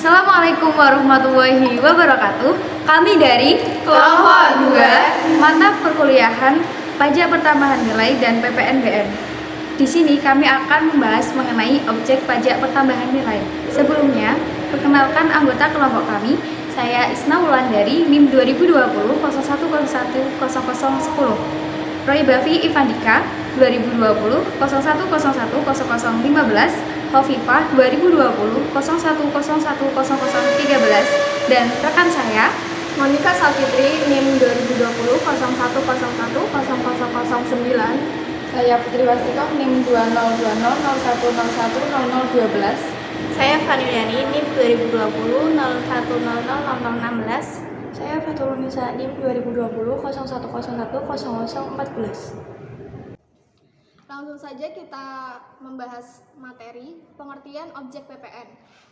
Assalamualaikum warahmatullahi wabarakatuh. Kami dari Kelompok 2 mata perkuliahan Pajak Pertambahan Nilai dan PPNBM. Di sini kami akan membahas mengenai objek pajak pertambahan nilai. Sebelumnya, perkenalkan anggota kelompok kami. Saya Isna Wulandari, NIM 2020 01010010. Roy Bavi Ivandika 2020 01010015. Hovifah 2020 01010013 dan rekan saya Monika Salfitri NIM 2020 01010009. Saya Putri Wastikov NIM 2020 01010012. Saya Vaniliani NIM 2020 01000016. Saya Fatul Nisa NIM 2020 01010014. Langsung saja kita membahas materi pengertian objek PPN.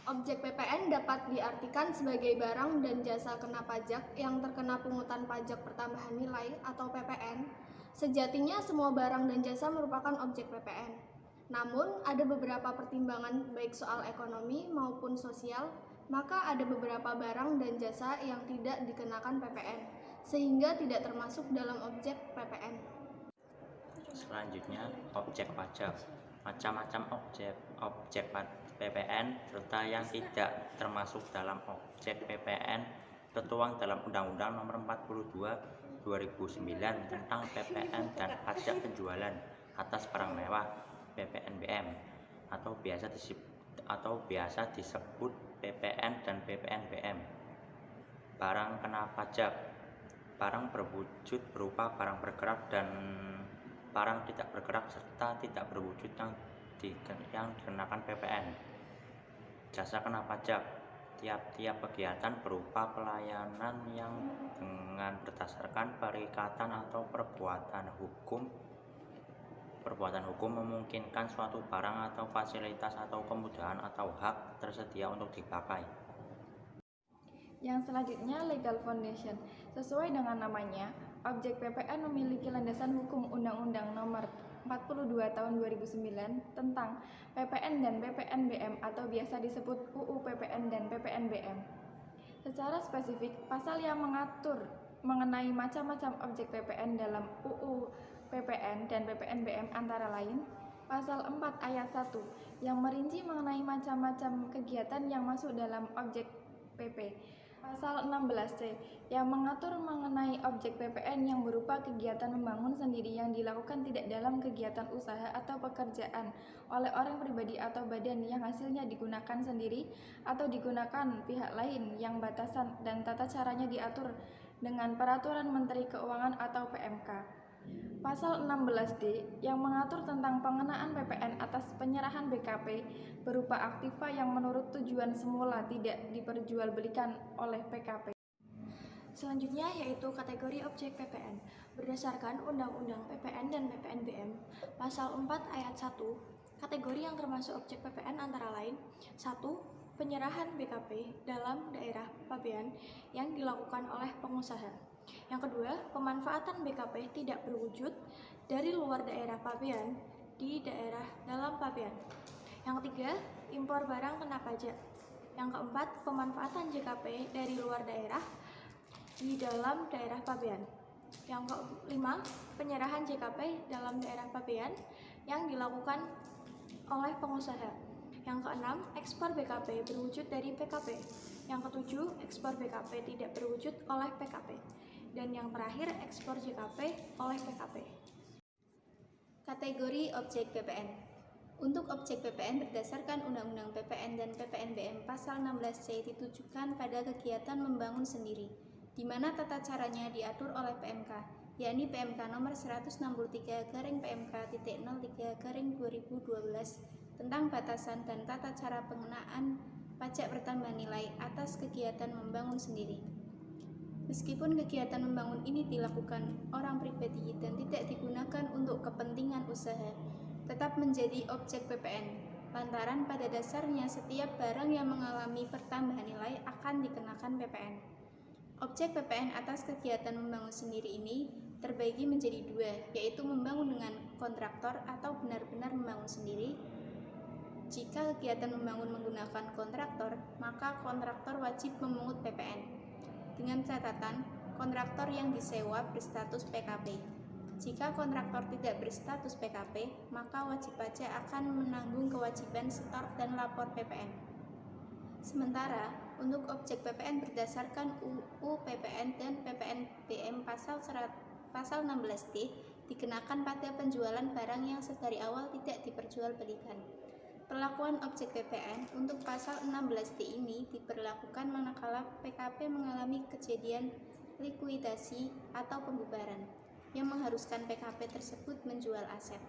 Objek PPN dapat diartikan sebagai barang dan jasa kena pajak yang terkena pungutan pajak pertambahan nilai atau PPN. Sejatinya semua barang dan jasa merupakan objek PPN. Namun ada beberapa pertimbangan baik soal ekonomi maupun sosial, maka ada beberapa barang dan jasa yang tidak dikenakan PPN, sehingga tidak termasuk dalam objek PPN. Selanjutnya, objek pajak. Macam-macam objek PPN serta yang tidak termasuk dalam objek PPN tertuang dalam Undang-Undang Nomor 42 2009 tentang PPN dan pajak penjualan atas barang mewah (PPNBM) atau biasa disebut PPN dan PPNBM. Barang kena pajak. Barang berwujud berupa barang bergerak dan barang tidak bergerak serta tidak berwujud yang dikenakan PPN. Jasa kena pajak. Tiap-tiap kegiatan berupa pelayanan yang dengan berdasarkan perikatan atau perbuatan hukum memungkinkan suatu barang atau fasilitas atau kemudahan atau hak tersedia untuk dipakai. Yang selanjutnya, legal foundation. Sesuai dengan namanya, objek PPN memiliki landasan hukum Undang-Undang Nomor 42 Tahun 2009 tentang PPN dan PPNBM atau biasa disebut UU PPN dan PPNBM. Secara spesifik, pasal yang mengatur mengenai macam-macam objek PPN dalam UU PPN dan PPNBM antara lain Pasal 4 ayat 1 yang merinci mengenai macam-macam kegiatan yang masuk dalam objek PP. Pasal 16C yang mengatur mengenai objek PPN yang berupa kegiatan membangun sendiri yang dilakukan tidak dalam kegiatan usaha atau pekerjaan oleh orang pribadi atau badan yang hasilnya digunakan sendiri atau digunakan pihak lain yang batasan dan tata caranya diatur dengan Peraturan Menteri Keuangan atau PMK. Pasal 16D yang mengatur tentang pengenaan PPN atas penyerahan BKP berupa aktiva yang menurut tujuan semula tidak diperjualbelikan oleh PKP. Selanjutnya yaitu kategori objek PPN. Berdasarkan Undang-Undang PPN dan PPNBM, Pasal 4 ayat 1, kategori yang termasuk objek PPN antara lain 1. Penyerahan BKP dalam daerah pabean yang dilakukan oleh pengusaha. Yang kedua, pemanfaatan BKP tidak berwujud dari luar daerah pabean di daerah dalam pabean. Yang ketiga, impor barang kena pajak. Yang keempat, pemanfaatan JKP dari luar daerah di dalam daerah pabean. Yang kelima, penyerahan JKP dalam daerah pabean yang dilakukan oleh pengusaha. Yang keenam, ekspor BKP berwujud dari PKP. Yang ketujuh, ekspor BKP tidak berwujud oleh PKP. Dan yang terakhir, ekspor JKP oleh PKP. Kategori objek PPN. Untuk objek PPN berdasarkan Undang-Undang PPN dan PPNBM Pasal 16C ditujukan pada kegiatan membangun sendiri, di mana tata caranya diatur oleh PMK, yakni PMK nomor 163/PMK.03/2012 tentang batasan dan tata cara pengenaan pajak pertambahan nilai atas kegiatan membangun sendiri. Meskipun kegiatan membangun ini dilakukan orang pribadi dan tidak digunakan untuk kepentingan usaha, tetap menjadi objek PPN, lantaran pada dasarnya setiap barang yang mengalami pertambahan nilai akan dikenakan PPN. Objek PPN atas kegiatan membangun sendiri ini terbagi menjadi dua, yaitu membangun dengan kontraktor atau benar-benar membangun sendiri, Jika kegiatan membangun menggunakan kontraktor, maka kontraktor wajib memungut PPN. Dengan catatan, kontraktor yang disewa berstatus PKP. Jika kontraktor tidak berstatus PKP, maka wajib pajak akan menanggung kewajiban setor dan lapor PPN. Sementara, untuk objek PPN berdasarkan UU PPN dan PPNBM pasal 16D dikenakan pada penjualan barang yang sedari awal tidak diperjualbelikan. Perlakuan objek PPN untuk pasal 16D ini diberlakukan manakala PKP mengalami kejadian likuidasi atau pembubaran yang mengharuskan PKP tersebut menjual aset.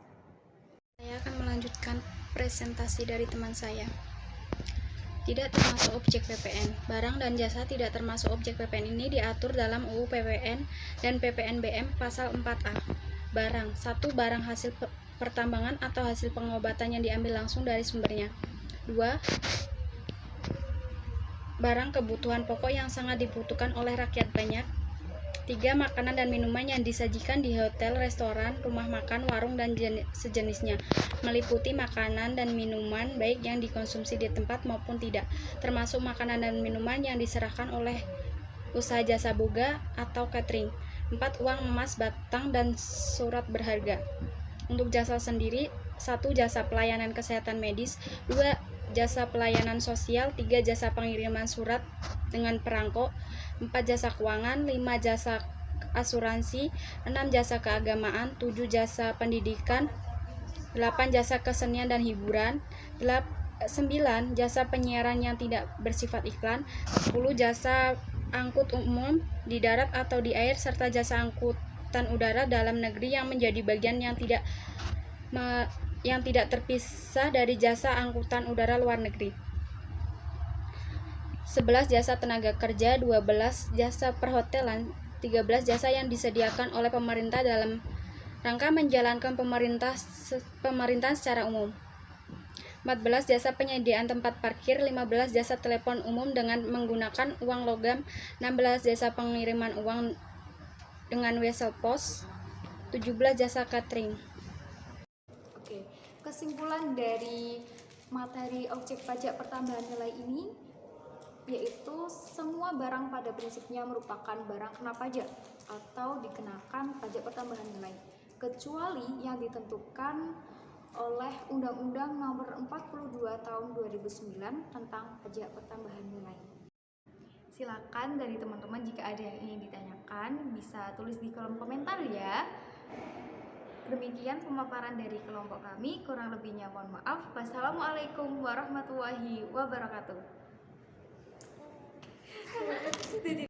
Saya akan melanjutkan presentasi dari teman saya. Tidak termasuk objek PPN. Barang dan jasa tidak termasuk objek PPN ini diatur dalam UU PPN dan PPNBM pasal 4A. Barang, 1. Barang hasil pertambangan atau hasil pengobatan yang diambil langsung dari sumbernya. 2. Barang kebutuhan pokok yang sangat dibutuhkan oleh rakyat banyak. 3. Makanan dan minuman yang disajikan di hotel, restoran, rumah makan, warung, dan sejenisnya, meliputi makanan dan minuman baik yang dikonsumsi di tempat maupun tidak, termasuk makanan dan minuman yang diserahkan oleh usaha jasa boga atau catering. 4. Uang emas batang dan surat berharga. Untuk jasa sendiri, 1. Jasa pelayanan kesehatan medis, 2. Jasa pelayanan sosial, 3. Jasa pengiriman surat dengan perangko, 4. Jasa keuangan, 5. Jasa asuransi, 6. Jasa keagamaan, 7. Jasa pendidikan, 8. Jasa kesenian dan hiburan, 9. Jasa penyiaran yang tidak bersifat iklan, 10. Jasa angkut umum di darat atau di air, serta jasa angkutan udara dalam negeri yang menjadi bagian yang tidak terpisah dari jasa angkutan udara luar negeri. 11. Jasa tenaga kerja, 12. Jasa perhotelan, 13. Jasa yang disediakan oleh pemerintah dalam rangka menjalankan pemerintahan secara umum. 14. Jasa penyediaan tempat parkir, 15. Jasa telepon umum dengan menggunakan uang logam, 16. Jasa pengiriman uang dengan wesel pos, 17. Jasa catering. Oke, kesimpulan dari materi objek pajak pertambahan nilai ini yaitu semua barang pada prinsipnya merupakan barang kena pajak atau dikenakan pajak pertambahan nilai, kecuali yang ditentukan oleh Undang-Undang Nomor 42 Tahun 2009 tentang pajak pertambahan nilai. Silakan dari teman-teman jika ada yang ingin ditanyakan bisa tulis di kolom komentar ya. Demikian pemaparan dari kelompok kami, kurang lebihnya mohon maaf. Wassalamualaikum warahmatullahi wabarakatuh.